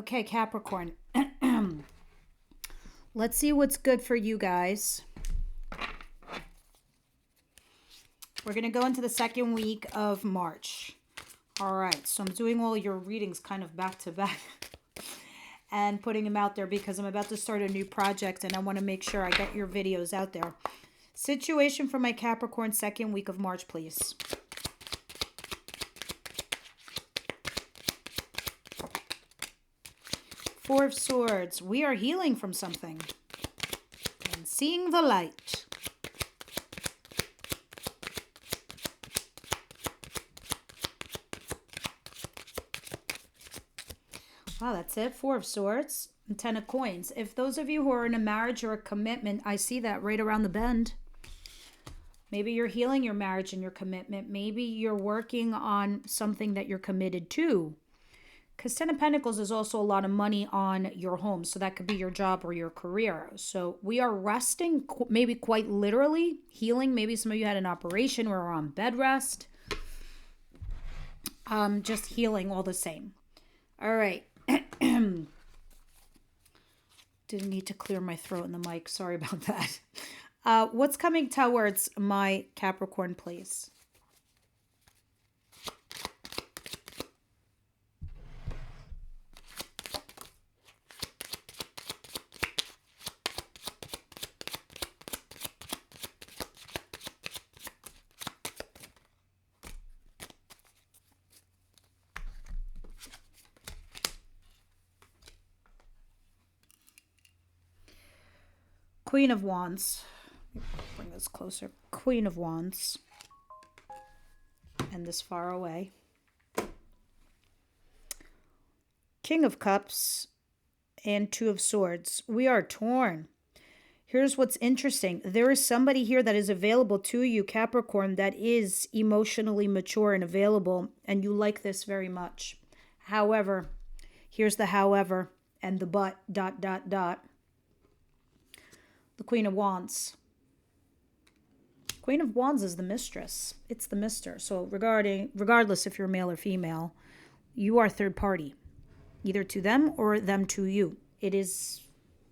Okay, Capricorn. Let's see what's good for you guys. We're going to go into the second week of March. All right, so I'm doing all your readings kind of back to back and putting them out there because I'm about to start a new project and I want to make sure I get your videos out there. Situation for my Capricorn second week of March, please. Four of Swords. We are healing from something and seeing the light. Wow, that's it. Four of Swords and Ten of Coins. If those of you who are in a marriage or a commitment, I see that right around the bend. Maybe you're healing your marriage and your commitment. Maybe you're working on something that you're committed to. Because Ten of Pentacles is also a lot of money on your home. So that could be your job or your career. So we are resting, maybe quite literally, healing. Maybe some of you had an operation or are on bed rest. Just healing all the same. All right. Didn't need to clear my throat in the mic. Sorry about that. What's coming towards my Capricorn, please? Queen of Wands. Bring this closer. Queen of Wands. And this far away. King of Cups and Two of Swords. We are torn. Here's what's interesting. There is somebody here that is available to you, Capricorn, that is emotionally mature and available, and you like this very much. However, here's the however and the but, ... The Queen of Wands. Queen of Wands is the mistress. It's the mister. So regardless if you're male or female, you are third party, either to them or them to you. It is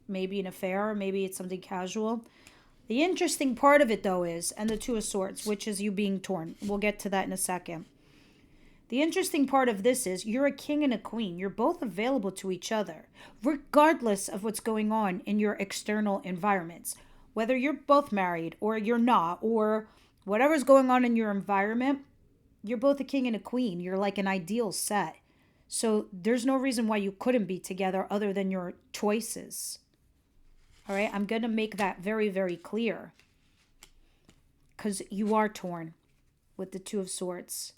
maybe an affair, maybe it's something casual. The interesting part of it, though, is, and the Two of Swords, which is you being torn. We'll get to that in a second. The interesting part of this is you're a king and a queen. You're both available to each other, regardless of what's going on in your external environments. Whether you're both married or you're not, or whatever's going on in your environment, you're both a king and a queen. You're like an ideal set. So there's no reason why you couldn't be together other than your choices. All right, I'm going to make that very, very clear. Because you are torn with the Two of Swords.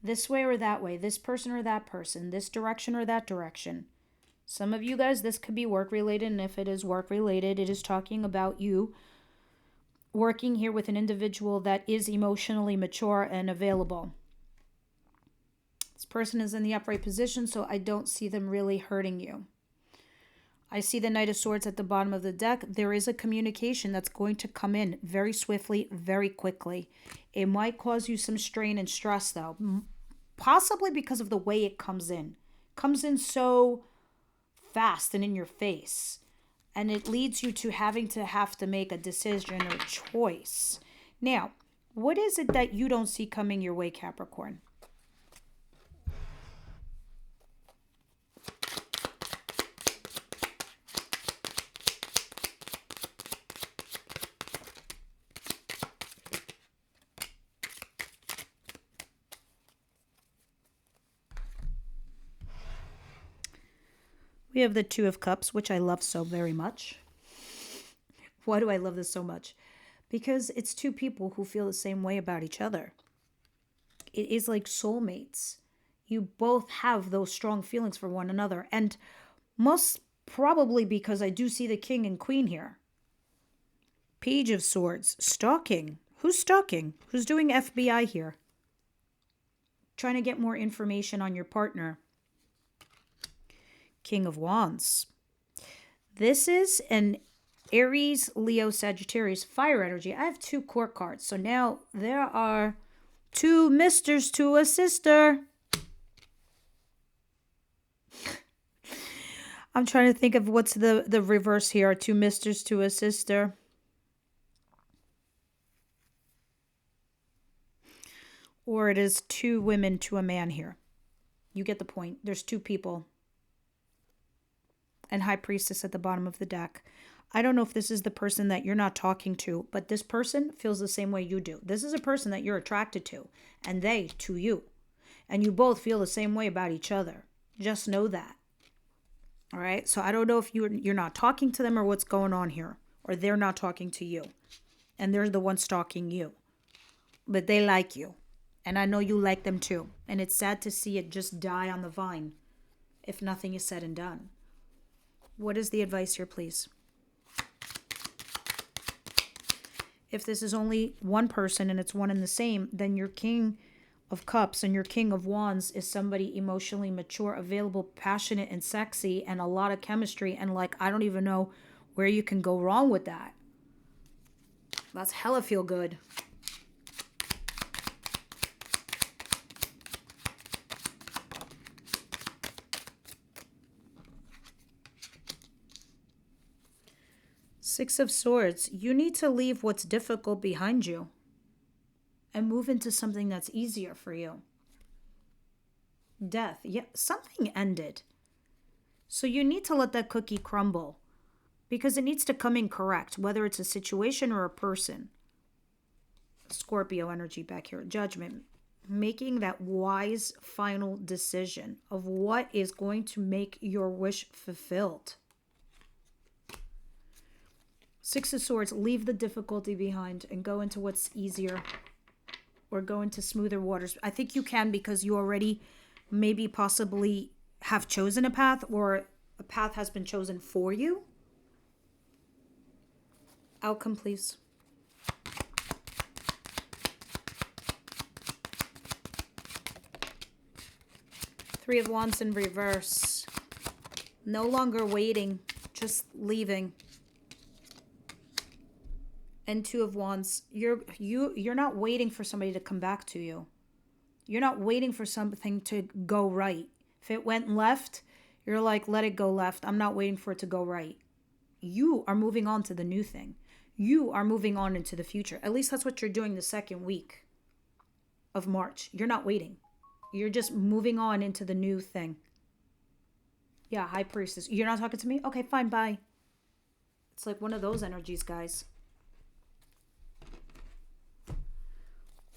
This way or that way, this person or that person, this direction or that direction. Some of you guys, this could be work-related, and if it is work-related, it is talking about you working here with an individual that is emotionally mature and available. This person is in the upright position, so I don't see them really hurting you. I see the Knight of Swords at the bottom of the deck. There is a communication that's going to come in very swiftly, very quickly. It might cause you some strain and stress, though. Possibly because of the way it comes in. Comes in so fast and in your face. And it leads you to having to make a decision or choice. Now, what is it that you don't see coming your way, Capricorn? We have the Two of Cups, which I love so very much. Why do I love this so much? Because it's two people who feel the same way about each other. It is like soulmates. You both have those strong feelings for one another. And most probably because I do see the King and Queen here. Page of Swords. Stalking. Who's stalking? Who's doing FBI here? Trying to get more information on your partner. King of Wands. This is an Aries, Leo, Sagittarius fire energy. I have two court cards. So now there are two misters to a sister. I'm trying to think of what's the reverse here. Two misters to a sister. Or it is two women to a man here. You get the point. There's two people. And High Priestess at the bottom of the deck. I don't know if this is the person that you're not talking to, but this person feels the same way you do. This is a person that you're attracted to, and they to you. And you both feel the same way about each other. Just know that. All right? So I don't know if you're not talking to them or what's going on here, or they're not talking to you, and they're the one stalking you. But they like you, and I know you like them too. And it's sad to see it just die on the vine if nothing is said and done. What is the advice here, please? If this is only one person and it's one and the same, then your King of Cups and your King of Wands is somebody emotionally mature, available, passionate, and sexy, and a lot of chemistry. And like, I don't even know where you can go wrong with that. That's hella feel good. Six of Swords. You need to leave what's difficult behind you and move into something that's easier for you. Death. Yeah, something ended. So you need to let that cookie crumble because it needs to come in correct, whether it's a situation or a person. Scorpio energy back here. Judgment. Making that wise final decision of what is going to make your wish fulfilled. Six of Swords, leave the difficulty behind and go into what's easier or go into smoother waters. I think you can because you already maybe possibly have chosen a path or a path has been chosen for you. Outcome, please. Three of Wands in reverse. No longer waiting, just leaving. And Two of Wands, you're not waiting for somebody to come back to you. You're not waiting for something to go right. If it went left, you're like, let it go left. I'm not waiting for it to go right. You are moving on to the new thing. You are moving on into the future. At least that's what you're doing the second week of March. You're not waiting. You're just moving on into the new thing. Yeah, High Priestess. You're not talking to me? Okay, fine, bye. It's like one of those energies, guys.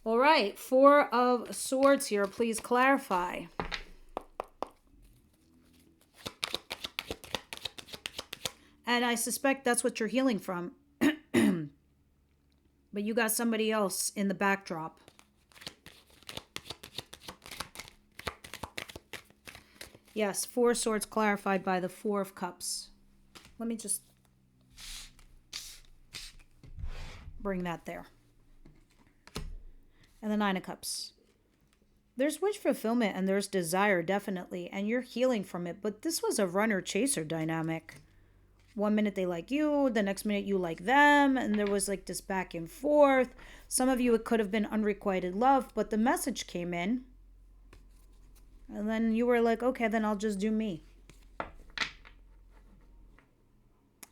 All right, Four of Swords here. Please clarify. And I suspect that's what you're healing from. But you got somebody else in the backdrop. Yes, Four of Swords clarified by the Four of Cups. Let me just bring that there. And the Nine of Cups. There's wish fulfillment and there's desire, definitely. And you're healing from it. But this was a runner-chaser dynamic. One minute they like you, the next minute you like them. And there was like this back and forth. Some of you, it could have been unrequited love. But the message came in. And then you were like, okay, then I'll just do me.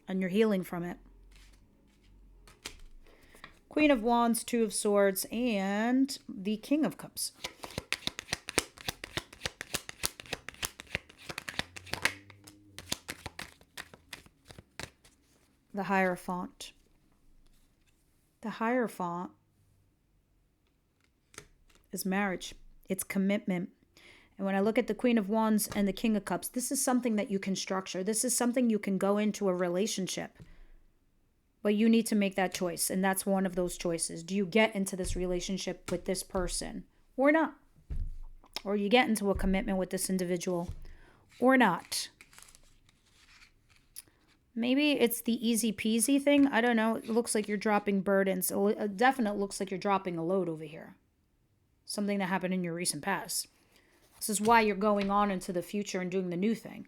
And you're healing from it. Queen of Wands, Two of Swords, and the King of Cups. The Hierophant. The Hierophant is marriage. It's commitment. And when I look at the Queen of Wands and the King of Cups, this is something that you can structure. This is something you can go into a relationship. But you need to make that choice. And that's one of those choices. Do you get into this relationship with this person or not? Or you get into a commitment with this individual or not? Maybe it's the easy peasy thing. I don't know. It looks like you're dropping burdens. It definitely looks like you're dropping a load over here. Something that happened in your recent past. This is why you're going on into the future and doing the new thing.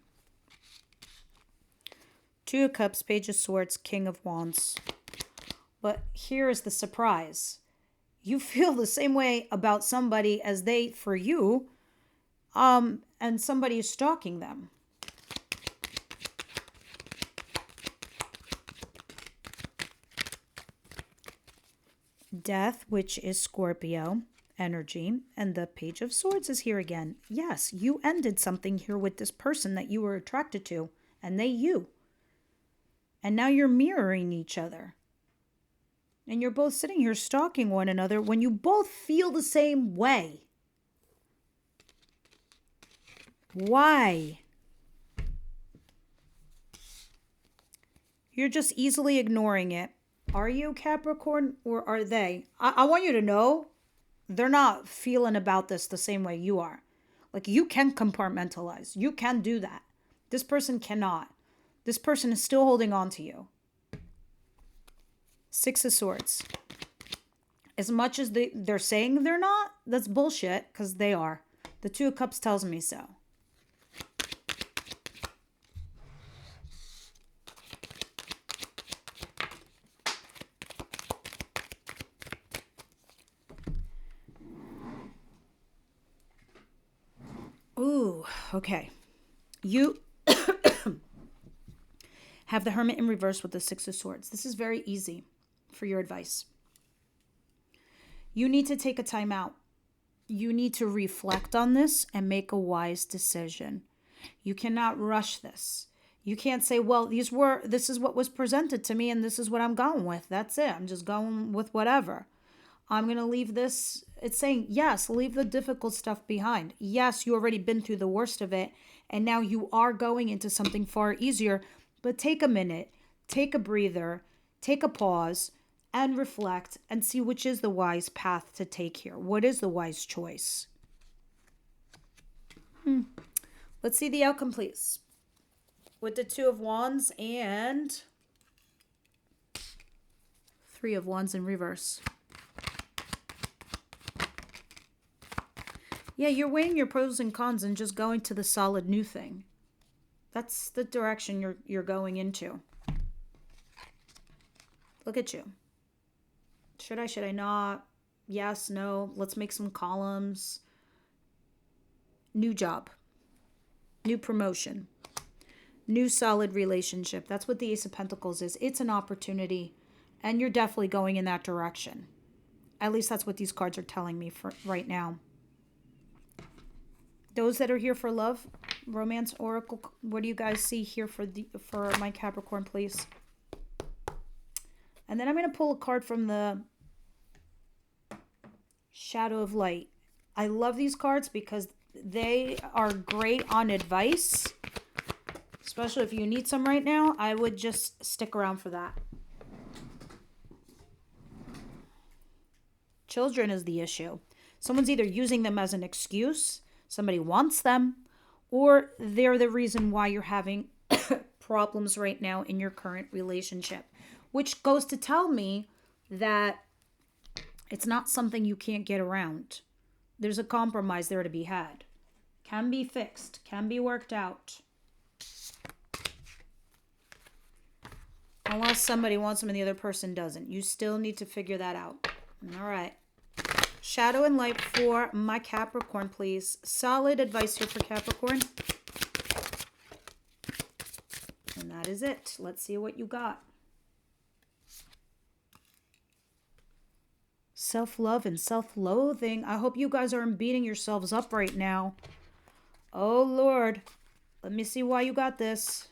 Two of Cups, Page of Swords, King of Wands. But here is the surprise. You feel the same way about somebody as they for you, and somebody is stalking them. Death, which is Scorpio energy, and the Page of Swords is here again. Yes, you ended something here with this person that you were attracted to, and they you. And now you're mirroring each other. And you're both sitting here stalking one another when you both feel the same way. Why? You're just easily ignoring it. Are you, Capricorn, or are they? I want you to know they're not feeling about this the same way you are. Like, you can compartmentalize. You can do that. This person cannot. This person is still holding on to you. Six of Swords. As much as they're saying they're not, that's bullshit, because they are. The Two of Cups tells me so. Ooh, okay. You have the Hermit in reverse with the Six of Swords. This is very easy for your advice. You need to take a time out. You need to reflect on this and make a wise decision. You cannot rush this. You can't say, well, this is what was presented to me and this is what I'm going with. That's it. I'm just going with whatever. I'm going to leave this. It's saying, yes, leave the difficult stuff behind. Yes, you already been through the worst of it, and now you are going into something far easier. But take a minute, take a breather, take a pause, and reflect and see which is the wise path to take here. What is the wise choice? Let's see the outcome, please. With the Two of Wands and Three of Wands in reverse. Yeah, you're weighing your pros and cons and just going to the solid new thing. That's the direction you're going into. Look at you. Should I not? Yes, no. Let's make some columns. New job. New promotion. New solid relationship. That's what the Ace of Pentacles is. It's an opportunity. And you're definitely going in that direction. At least that's what these cards are telling me for right now. Those that are here for love, romance, oracle, what do you guys see here for my Capricorn, please? And then I'm going to pull a card from the Shadow of Light. I love these cards because they are great on advice, especially if you need some right now. I would just stick around for that. Children is the issue. Someone's either using them as an excuse, somebody wants them, or they're the reason why you're having problems right now in your current relationship, which goes to tell me that it's not something you can't get around. There's a compromise there to be had. Can be fixed, can be worked out. Unless somebody wants them and the other person doesn't. You still need to figure that out. All right. Shadow and light for my Capricorn, please. Solid advice here for Capricorn. And that is it. Let's see what you got. Self-love and self-loathing. I hope you guys aren't beating yourselves up right now. Oh, Lord. Let me see why you got this.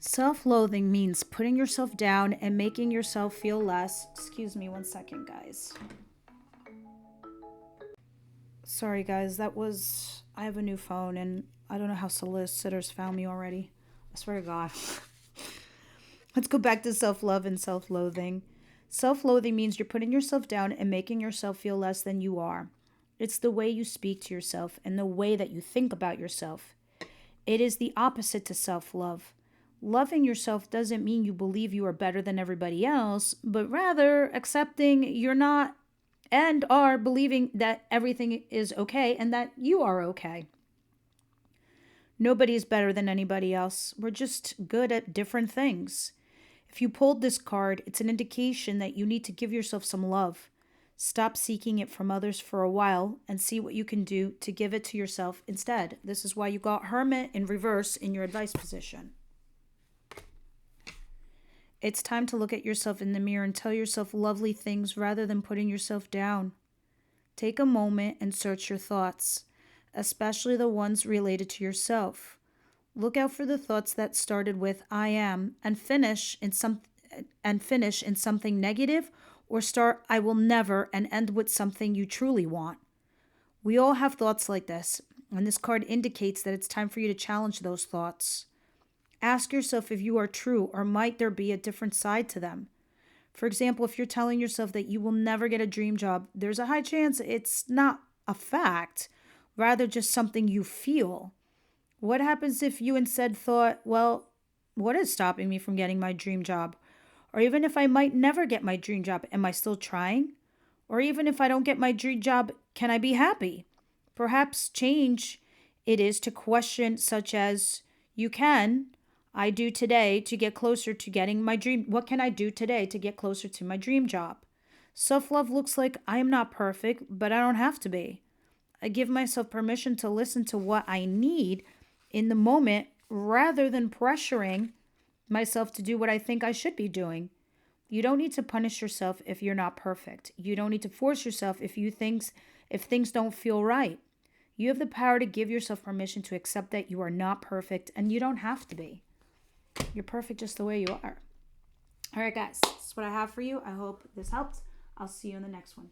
Self-loathing means putting yourself down and making yourself feel less. Excuse me 1 second, guys. Sorry, guys. I have a new phone, and I don't know how solicitors found me already. I swear to God. Let's go back to self-love and self-loathing. Self-loathing means you're putting yourself down and making yourself feel less than you are. It's the way you speak to yourself and the way that you think about yourself. It is the opposite to self-love. Loving yourself doesn't mean you believe you are better than everybody else, but rather accepting you're not and are believing that everything is okay and that you are okay. Nobody is better than anybody else. We're just good at different things. If you pulled this card, it's an indication that you need to give yourself some love. Stop seeking it from others for a while and see what you can do to give it to yourself instead. This is why you got Hermit in reverse in your advice position. It's time to look at yourself in the mirror and tell yourself lovely things rather than putting yourself down. Take a moment and search your thoughts, especially the ones related to yourself. Look out for the thoughts that started with I am and finish in something negative, or start I will never and end with something you truly want. We all have thoughts like this, and this card indicates that it's time for you to challenge those thoughts. Ask yourself if you are true, or might there be a different side to them. For example, if you're telling yourself that you will never get a dream job, there's a high chance it's not a fact, rather just something you feel. What happens if you instead thought, well, what is stopping me from getting my dream job? Or even if I might never get my dream job, am I still trying? Or even if I don't get my dream job, can I be happy? Perhaps change it is to question such as, I do today to get closer to getting my dream. What can I do today to get closer to my dream job? Self-love looks like I am not perfect, but I don't have to be. I give myself permission to listen to what I need in the moment rather than pressuring myself to do what I think I should be doing. You don't need to punish yourself if you're not perfect. You don't need to force yourself if things don't feel right. You have the power to give yourself permission to accept that you are not perfect, and you don't have to be. You're perfect just the way you are. All right, guys, that's what I have for you. I hope this helped. I'll see you in the next one.